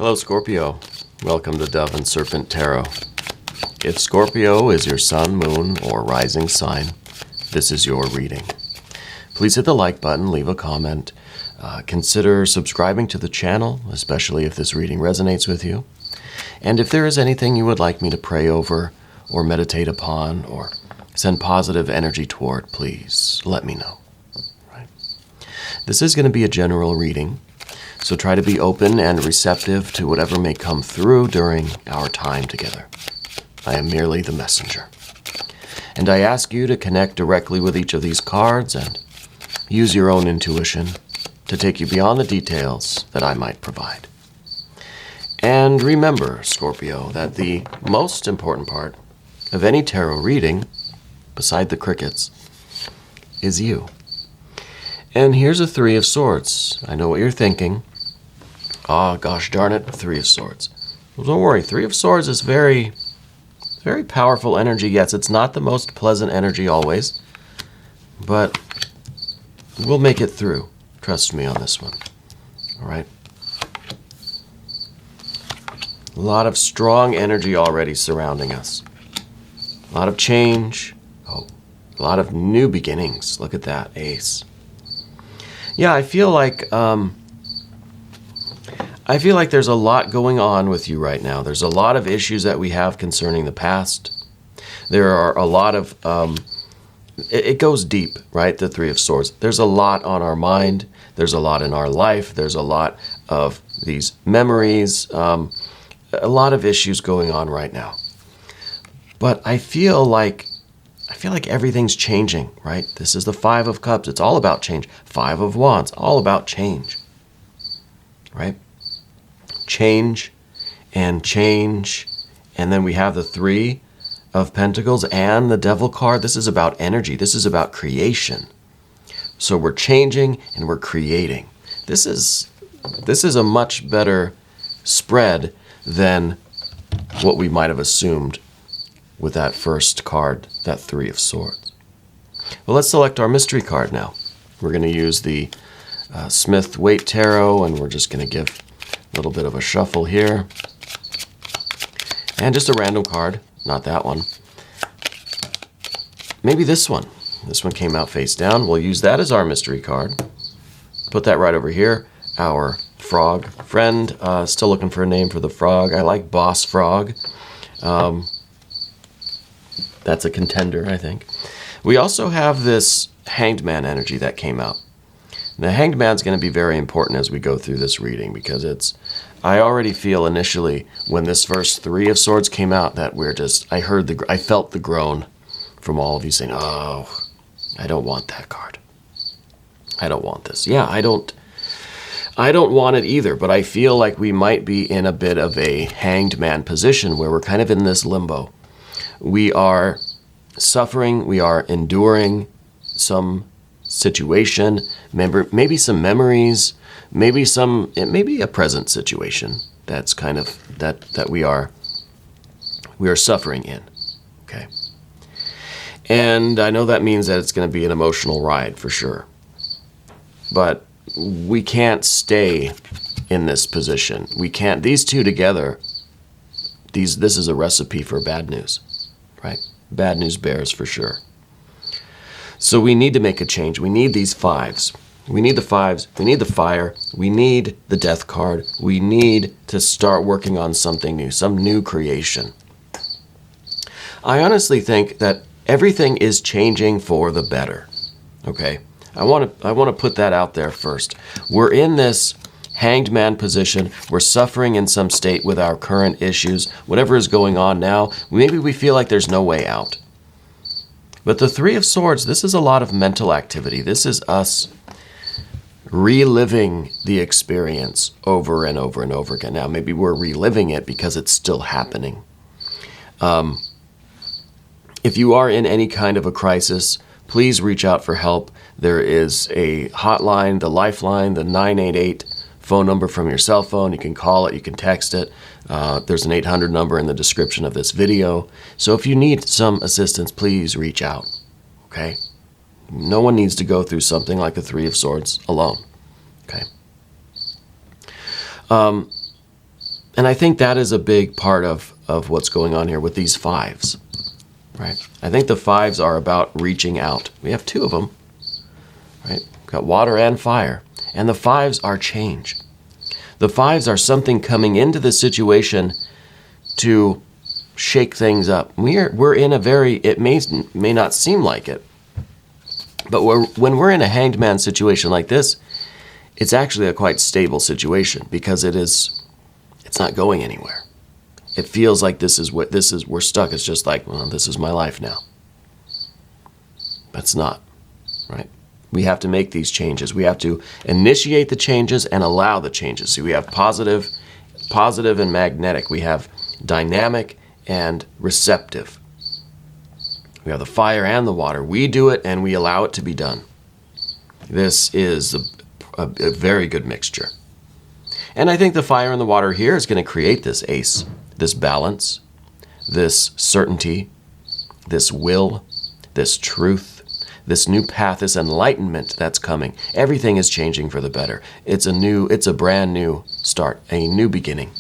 Hello, Scorpio. Welcome to Dove and Serpent Tarot. If Scorpio is your sun, moon, or rising sign, this is your reading. Please hit the like button, leave a comment. Consider subscribing to the channel, especially if this reading resonates with you. And if there is anything you would like me to pray over or meditate upon or send positive energy toward, please let me know. Right? This is going to be a general reading, so try to be open and receptive to whatever may come through during our time together. I am merely the messenger. And I ask you to connect directly with each of these cards and use your own intuition to take you beyond the details that I might provide. And remember, Scorpio, that the most important part of any tarot reading, beside the crickets, is you. And here's a Three of Swords. I know what you're thinking. Ah, gosh darn it, Three of Swords. Well, don't worry, Three of Swords is very powerful energy. Yes, it's not the most pleasant energy always, but we'll make it through. Trust me on this one. All right? A lot of strong energy already surrounding us. A lot of change. Oh, a lot of new beginnings. Look at that, Ace. Yeah, I feel like there's a lot going on with you right now. There's a lot of issues that we have concerning the past. There are a lot of, it goes deep, right? The Three of Swords. There's a lot on our mind. There's a lot in our life. There's a lot of these memories. A lot of issues going on right now. But I feel like everything's changing, right? This is the Five of Cups. It's all about change. Five of Wands, all about change, right? Change, and then we have the Three of Pentacles and the Devil card. This is about energy. This is about creation. So we're changing and we're creating. This is a much better spread than what we might have assumed with that first card, that Three of Swords. Well, let's select our mystery card now. We're going to use the Smith Waite Tarot, and we're just going to give a little bit of a shuffle here. And just a random card, not that one. Maybe this one. This one came out face down. We'll use that as our mystery card. Put that right over here. Our frog friend. Still looking for a name for the frog. I like Boss Frog. That's a contender, I think. We also have this Hanged Man energy that came out. The Hanged Man's going to be very important as we go through this reading, because I already feel initially when this first Three of Swords came out that I felt the groan from all of you saying, oh, I don't want that card. I don't want this. Yeah, I don't want it either, but I feel like we might be in a bit of a Hanged Man position where we're kind of in this limbo. We are suffering, we are enduring some situation, maybe some memories, maybe a present situation that's kind of that we are suffering in. Okay. And I know that means that it's going to be an emotional ride for sure. But we can't stay in this position. We can't, these two together, this is a recipe for bad news, right? Bad news bears for sure. So we need to make a change. We need these fives. We need the fives. We need the fire. We need the death card. We need to start working on something new, some new creation. I honestly think that everything is changing for the better. Okay? I want to put that out there first. We're in this Hanged Man position. We're suffering in some state with our current issues. Whatever is going on now, maybe we feel like there's no way out. But the Three of Swords, this is a lot of mental activity. This is us reliving the experience over and over and over again. Now, maybe we're reliving it because it's still happening. If you are in any kind of a crisis, please reach out for help. There is a hotline, the Lifeline, the 988 phone number from your cell phone. You can call it, you can text it. There's an 800 number in the description of this video. So if you need some assistance, please reach out, okay? No one needs to go through something like the Three of Swords alone, okay? And I think that is a big part of what's going on here with these fives, right? I think the fives are about reaching out. We have two of them, right? We've got water and fire. And the fives are change. The fives are something coming into the situation to shake things up. We're in a very, it may not seem like it, but when we're in a hanged man situation like this, it's actually a quite stable situation because it's not going anywhere. It feels like we're stuck. It's just like, well, this is my life now. But it's not, right? We have to make these changes. We have to initiate the changes and allow the changes. See, we have positive and magnetic. We have dynamic and receptive. We have the fire and the water. We do it and we allow it to be done. This is a very good mixture. And I think the fire and the water here is going to create this ace, this balance, this certainty, this will, this truth, this new path, this enlightenment that's coming. Everything is changing for the better. It's a brand new start, a new beginning.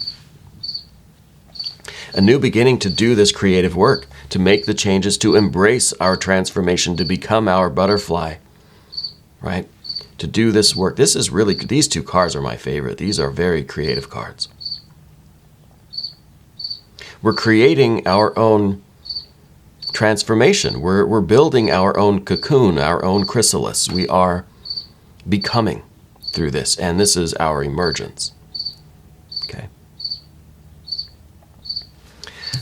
A new beginning to do this creative work, to make the changes, to embrace our transformation, to become our butterfly, right? To do this work. This is really, these two cards are my favorite. These are very creative cards. We're creating our own transformation. We're building our own cocoon, our own chrysalis. We are becoming through this, and this is our emergence. Okay.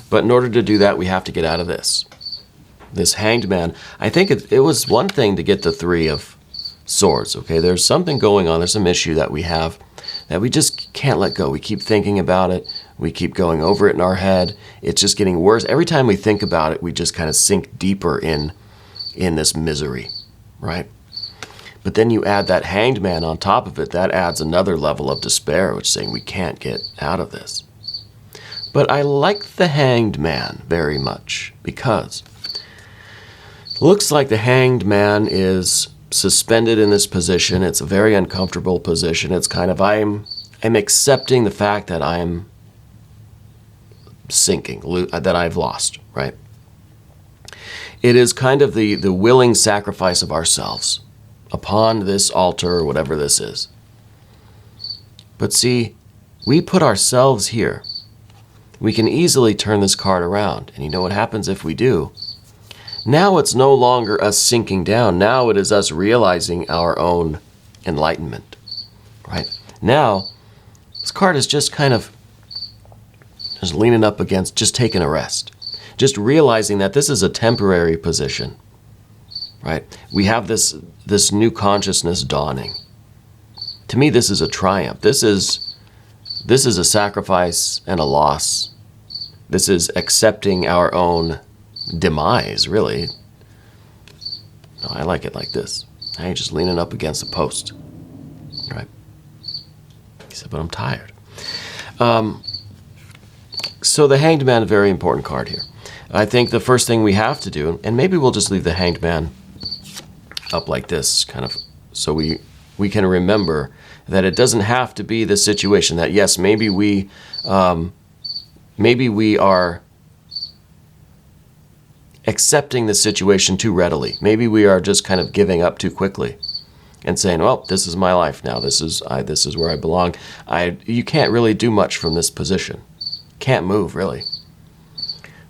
But in order to do that, we have to get out of this hanged man. I think it was one thing to get the Three of Swords. Okay, there's something going on. There's some issue that we have that we just can't let go. We keep thinking about it. We keep going over it in our head. It's just getting worse. Every time we think about it, we just kind of sink deeper in this misery, right? But then you add that hanged man on top of it. That adds another level of despair, which is saying we can't get out of this. But I like the hanged man very much because it looks like the hanged man is suspended in this position. It's a very uncomfortable position. It's kind of, I'm accepting the fact that I'm sinking, that I've lost, right? It is kind of the willing sacrifice of ourselves upon this altar, or whatever this is. But see, we put ourselves here. We can easily turn this card around. And you know what happens if we do? Now it's no longer us sinking down. Now it is us realizing our own enlightenment, right? Now, this card is just kind of just leaning up against, just taking a rest. Just realizing that this is a temporary position, right? We have this new consciousness dawning. To me, this is a triumph. This is a sacrifice and a loss. This is accepting our own demise, really. No, I like it like this. Now you're just leaning up against the post, right? He said, but I'm tired. So the Hanged Man, a very important card here. I think the first thing we have to do, and maybe we'll just leave the Hanged Man up like this, kind of, so we can remember that it doesn't have to be the situation that, yes, maybe we are accepting the situation too readily. Maybe we are just kind of giving up too quickly and saying, well, this is my life now. This is where I belong. You can't really do much from this position. Can't move, really.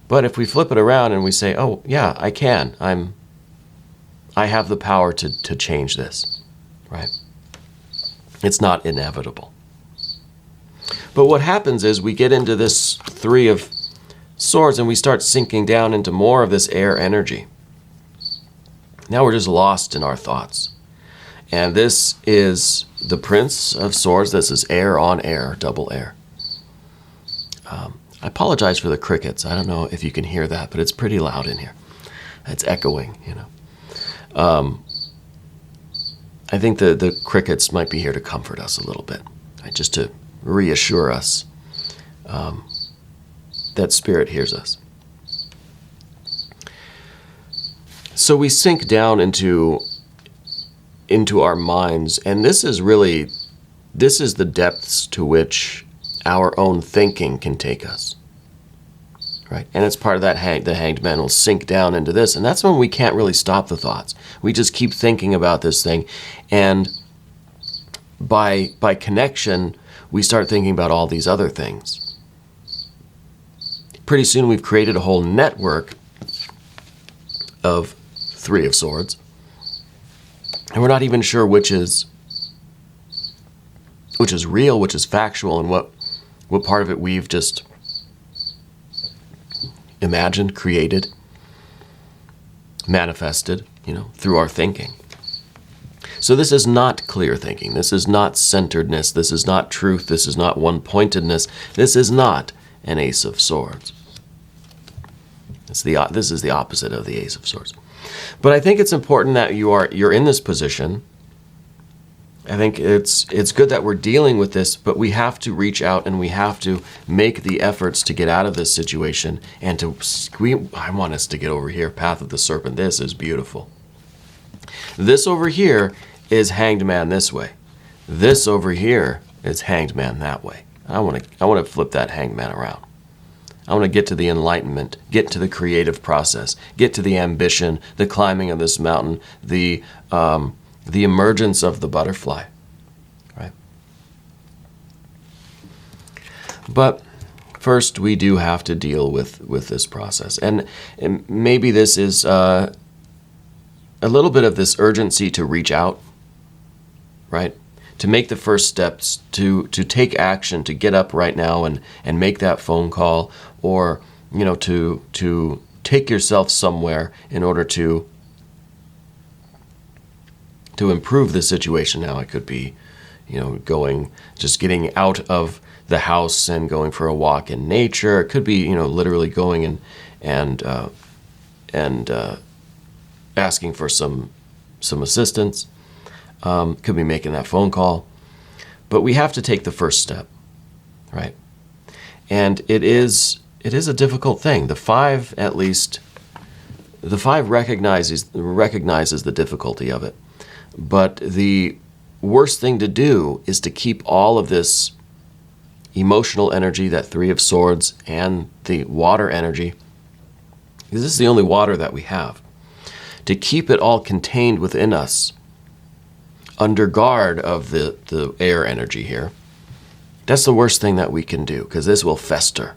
But if we flip it around and we say, oh, yeah, I can. I have the power to change this, right? It's not inevitable. But what happens is we get into this Three of Swords and we start sinking down into more of this air energy. Now we're just lost in our thoughts. And this is the Prince of Swords. This is air on air, double air. I apologize for the crickets. I don't know if you can hear that, but it's pretty loud in here. It's echoing, you know. I think the crickets might be here to comfort us a little bit, right? Just to reassure us that Spirit hears us. So we sink down into our minds, and this is the depths to which our own thinking can take us. Right? And it's part of that the hanged man will sink down into this. And that's when we can't really stop the thoughts. We just keep thinking about this thing. And by connection, we start thinking about all these other things. Pretty soon we've created a whole network of Three of Swords. And we're not even sure which is real, which is factual, and what part of it we've just imagined, created, manifested, through our thinking. So this is not clear thinking. This is not centeredness. This is not truth. This is not one-pointedness. This is not an Ace of Swords. This is the opposite of the Ace of Swords. But I think it's important that you're in this position. I think it's good that we're dealing with this, but we have to reach out and we have to make the efforts to get out of this situation and I want us to get over here. Path of the Serpent. This is beautiful. This over here is Hanged Man this way. This over here is Hanged Man that way. I want to flip that Hanged Man around. I want to get to the enlightenment, get to the creative process, get to the ambition, the climbing of this mountain, the emergence of the butterfly, right? But first, we do have to deal with this process. And maybe this is a little bit of this urgency to reach out, right? To make the first steps, to take action, to get up right now and make that phone call, or to take yourself somewhere in order to improve the situation. Now it could be, getting out of the house and going for a walk in nature. It could be, literally going and asking for some assistance. Could be making that phone call. But we have to take the first step, right? And it is a difficult thing. The 5, at least, the 5 recognizes the difficulty of it. But the worst thing to do is to keep all of this emotional energy, that 3 of Swords, and the water energy, because this is the only water that we have, to keep it all contained within us, under guard of the air energy here. That's the worst thing that we can do, because this will fester.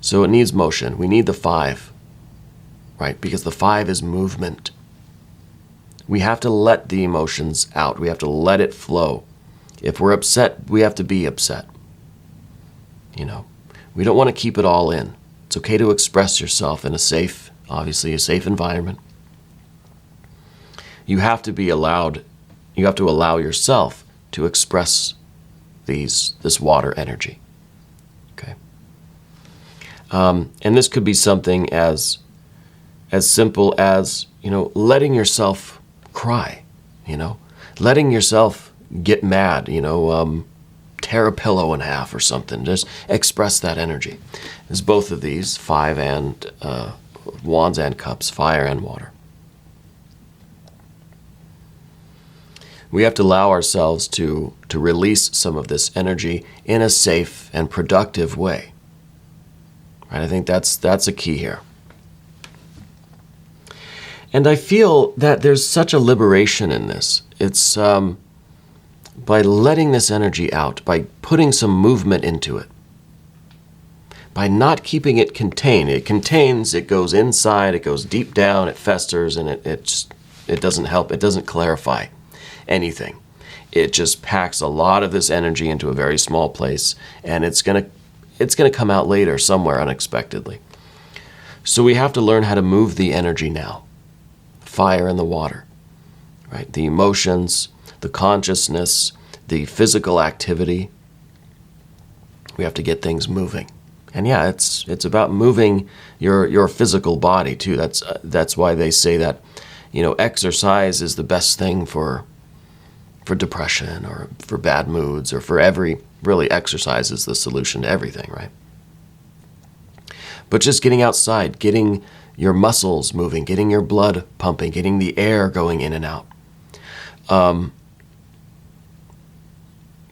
So it needs motion. We need the 5, right? Because the 5 is movement. We have to let the emotions out. We have to let it flow. If we're upset, we have to be upset. We don't want to keep it all in. It's okay to express yourself in a safe environment. You have to allow yourself to express this water energy. Okay. And this could be something as simple as, letting yourself cry, letting yourself get mad, tear a pillow in half or something. Just express that energy. There's both of these, 5 and Wands and Cups, fire and water. We have to allow ourselves to release some of this energy in a safe and productive way. Right? I think that's a key here. And I feel that there's such a liberation in this. It's by letting this energy out, by putting some movement into it, by not keeping it contained. It contains, it goes inside, it goes deep down, it festers, and it doesn't help, it doesn't clarify anything. It just packs a lot of this energy into a very small place, and it's gonna come out later somewhere unexpectedly. So we have to learn how to move the energy now. Fire and the water, right? The emotions, the consciousness, the physical activity. We have to get things moving. And yeah, it's about moving your physical body too. That's why they say that, exercise is the best thing for depression or for bad moods or for really exercise is the solution to everything, right? But just getting outside, getting your muscles moving, getting your blood pumping, getting the air going in and out.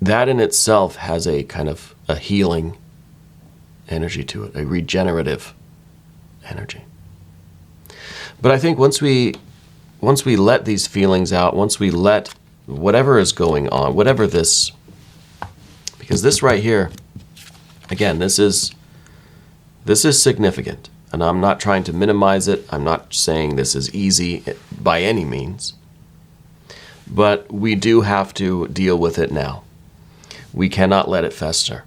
that in itself has a kind of a healing energy to it, a regenerative energy. But I think once we let these feelings out, once we let whatever is going on, whatever this, because this right here, again, this is significant, and I'm not trying to minimize it. I'm not saying this is easy by any means, but we do have to deal with it now. We cannot let it fester.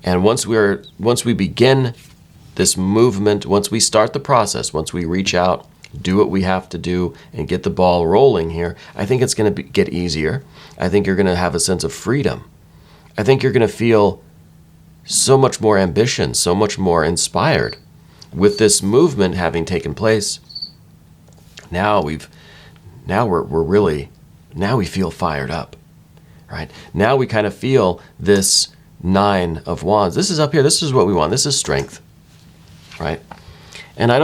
And once we begin this movement, once we start the process, once we reach out, do what we have to do, and get the ball rolling here, I think it's going to get easier. I think you're going to have a sense of freedom. I think you're going to feel so much more ambition, so much more inspired with this movement having taken place. Now we feel fired up, right? Now we kind of feel this 9 of Wands. This is up here. This is what we want. This is strength, right? And I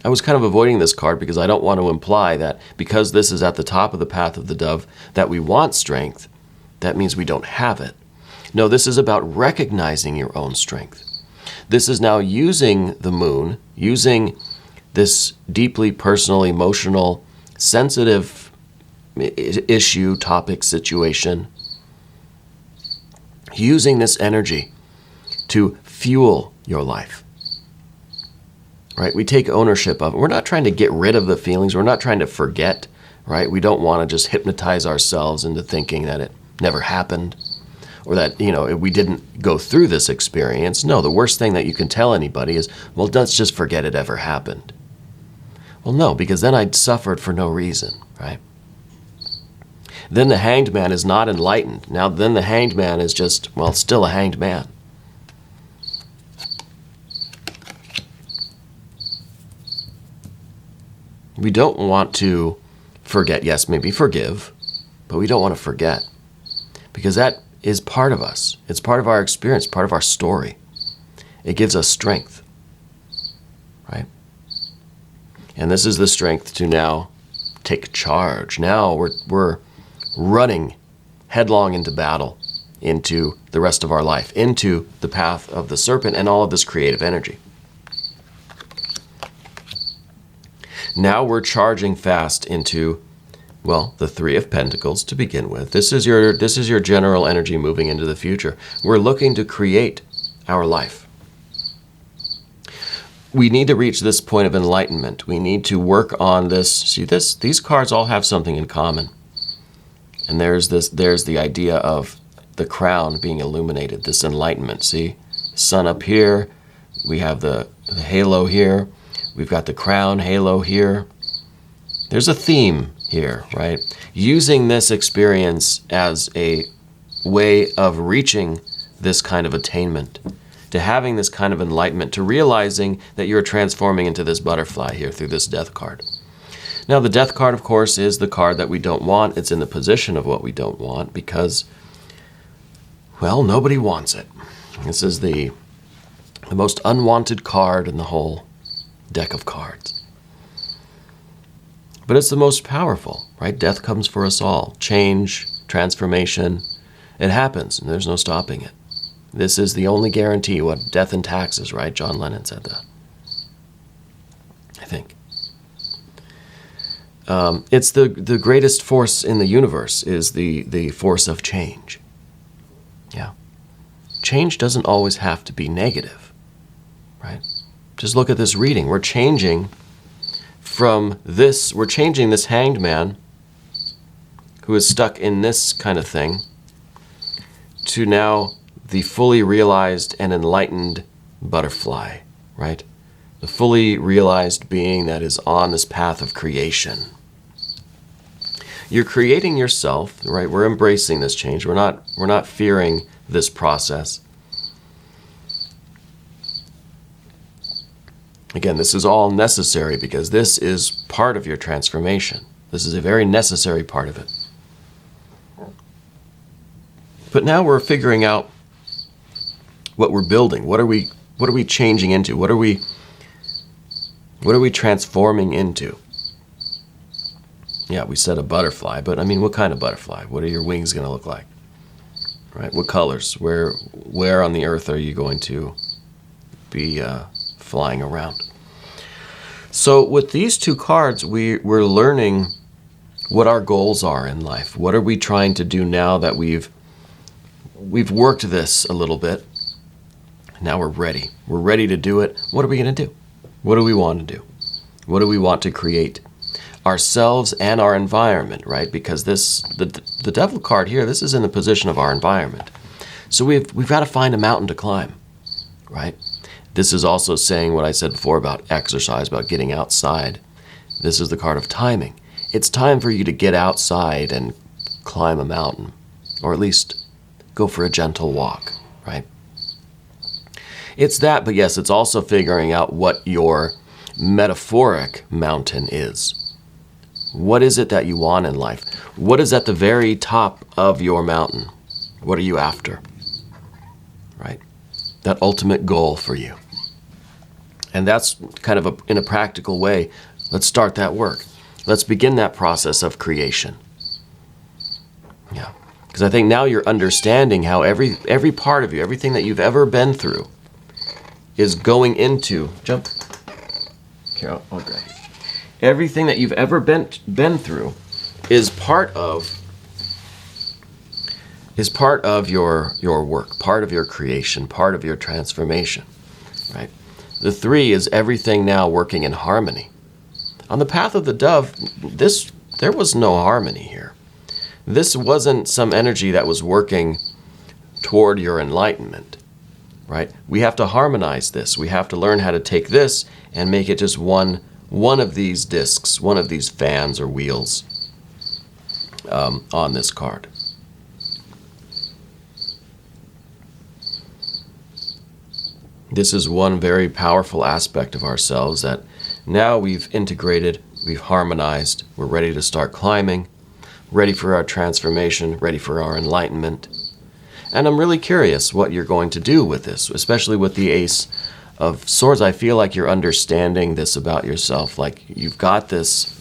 was kind of avoiding this card because I don't want to imply that because this is at the top of the path of the dove that we want strength, that means we don't have it. No, this is about recognizing your own strength. This is now using the moon, using this deeply personal, emotional, sensitive issue, topic, situation, using this energy to fuel your life. Right? We take ownership of it. We're not trying to get rid of the feelings. We're not trying to forget, right? We don't want to just hypnotize ourselves into thinking that it never happened or that, we didn't go through this experience. No, the worst thing that you can tell anybody is, well, let's just forget it ever happened. Well, no, because then I'd suffered for no reason, right? Then the hanged man is not enlightened. Now, then the hanged man is just, well, still a hanged man. We don't want to forget. Yes, maybe forgive, but we don't want to forget because that is part of us. It's part of our experience, part of our story. It gives us strength, right? And this is the strength to now take charge. Now we're running headlong into battle, into the rest of our life, into the path of the serpent and all of this creative energy. Now we're charging fast into, well, the 3 of Pentacles to begin with. This is your general energy moving into the future. We're looking to create our life. We need to reach this point of enlightenment. We need to work on this. See, these cards all have something in common. And there's the idea of the crown being illuminated, this enlightenment. See, sun up here, we have the halo here. We've got the crown halo here. There's a theme here, right? Using this experience as a way of reaching this kind of attainment, to having this kind of enlightenment, to realizing that you're transforming into this butterfly here through this death card. Now, the death card, of course, is the card that we don't want. It's in the position of what we don't want because, well, nobody wants it. This is the most unwanted card in the whole deck of cards. But it's the most powerful, right? Death comes for us all. Change, transformation, it happens, and there's no stopping it. This is the only guarantee. What, death and taxes, right? John Lennon said that, I think. It's the greatest force in the universe is the force of change. Yeah. Change doesn't always have to be negative, right? Just look at this reading. We're changing this hanged man who is stuck in this kind of thing to now the fully realized and enlightened butterfly, right? The fully realized being that is on this path of creation. You're creating yourself, right? We're embracing this change. We're not fearing this process. Again, this is all necessary because this is part of your transformation. This is a very necessary part of it. But now we're figuring out what we're building. What are we changing into? What are we transforming into? Yeah, we said a butterfly, but I mean, what kind of butterfly? What are your wings going to look like? right? What colors? Where on the earth are you going to be flying around? So with these two cards, we're learning what our goals are in life. What are we trying to do now that we've worked this a little bit? Now we're ready. We're ready to do it. What are we going to do? What do we want to do? What do we want to create? Ourselves and our environment, right? Because the Devil card here, this is in the position of our environment. So we've got to find a mountain to climb, right? This is also saying what I said before about exercise, about getting outside. This is the card of timing. It's time for you to get outside and climb a mountain, or at least go for a gentle walk, right? It's that, but yes, it's also figuring out what your metaphoric mountain is. What is it that you want in life? What is at the very top of your mountain? What are you after? Right? That ultimate goal for you. And that's kind of in a practical way. Let's start that work. Let's begin that process of creation. Yeah. Because I think now you're understanding how every part of you, everything that you've ever been through is going into... Jump. Carol, I'll grab you. Everything that you've ever been through is part of your work, part of your creation, part of your transformation, right? The 3 is everything now working in harmony. On the path of the dove, there was no harmony here. This wasn't some energy that was working toward your enlightenment, right? We have to harmonize this. We have to learn how to take this and make it just one of these discs, one of these fans or wheels on this card. This is one very powerful aspect of ourselves that now we've integrated, we've harmonized, we're ready to start climbing, ready for our transformation, ready for our enlightenment. And I'm really curious what you're going to do with this, especially with the Ace of Swords. I feel like you're understanding this about yourself. Like you've got this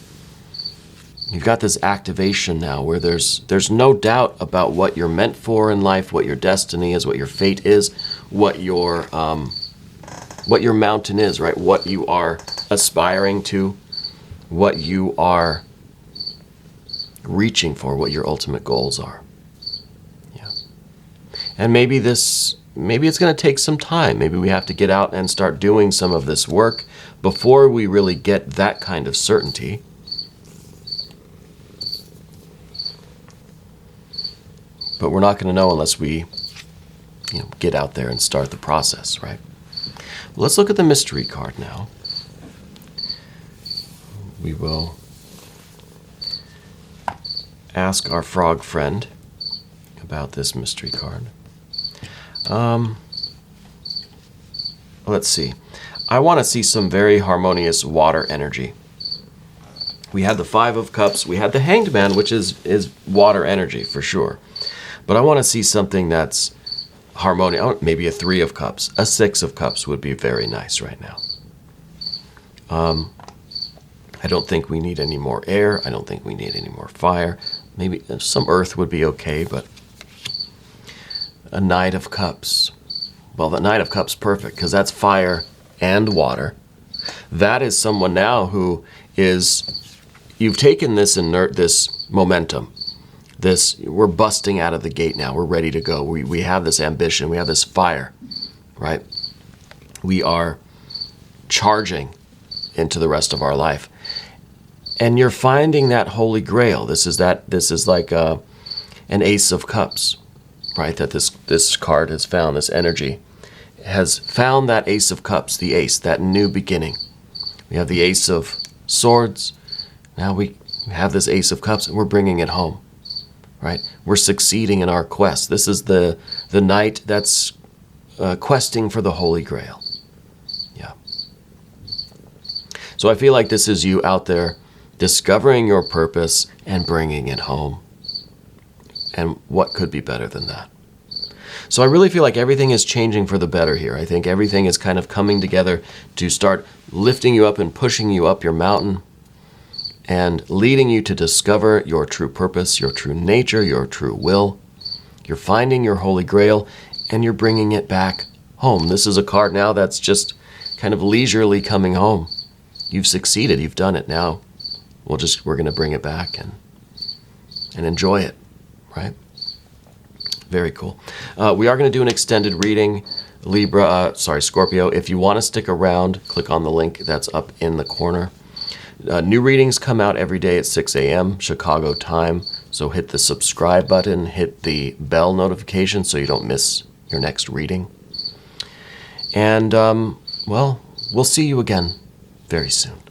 activation now where there's no doubt about what you're meant for in life, what your destiny is, what your fate is, what your mountain is, right? What you are aspiring to, what you are reaching for, what your ultimate goals are. Yeah. And maybe it's going to take some time. Maybe we have to get out and start doing some of this work before we really get that kind of certainty. But we're not going to know unless we get out there and start the process, right? Let's look at the mystery card now. We will ask our frog friend about this mystery card. Let's see. I want to see some very harmonious water energy. We had the 5 of Cups. We had the Hanged Man, which is water energy for sure. But I want to see something that's harmonious. Maybe a 3 of Cups. A 6 of Cups would be very nice right now. I don't think we need any more air. I don't think we need any more fire. Maybe some earth would be okay, but a Knight of Cups. Well, the Knight of Cups, perfect, because that's fire and water. That is someone now who is, you've taken this momentum. We're busting out of the gate now. We're ready to go. We have this ambition. We have this fire, right? We are charging into the rest of our life. And you're finding that holy grail. This is like an Ace of Cups, right? That this card has found, this energy has found that Ace of Cups, the ace, that new beginning. We have the Ace of Swords. Now we have this Ace of Cups and we're bringing it home, right? We're succeeding in our quest. This is the knight that's questing for the holy grail. Yeah. So I feel like this is you out there discovering your purpose and bringing it home. And what could be better than that? So I really feel like everything is changing for the better here. I think everything is kind of coming together to start lifting you up and pushing you up your mountain and leading you to discover your true purpose, your true nature, your true will, You're finding your holy grail, and you're bringing it back home. This is a card now that's just kind of leisurely coming home. You've succeeded. You've done it. Now we're going to bring it back and enjoy it, right? Very cool. We are going to do an extended reading, Scorpio. If you want to stick around, click on the link that's up in the corner. New readings come out every day at 6 a.m. Chicago time. So hit the subscribe button, hit the bell notification so you don't miss your next reading. And, we'll see you again very soon.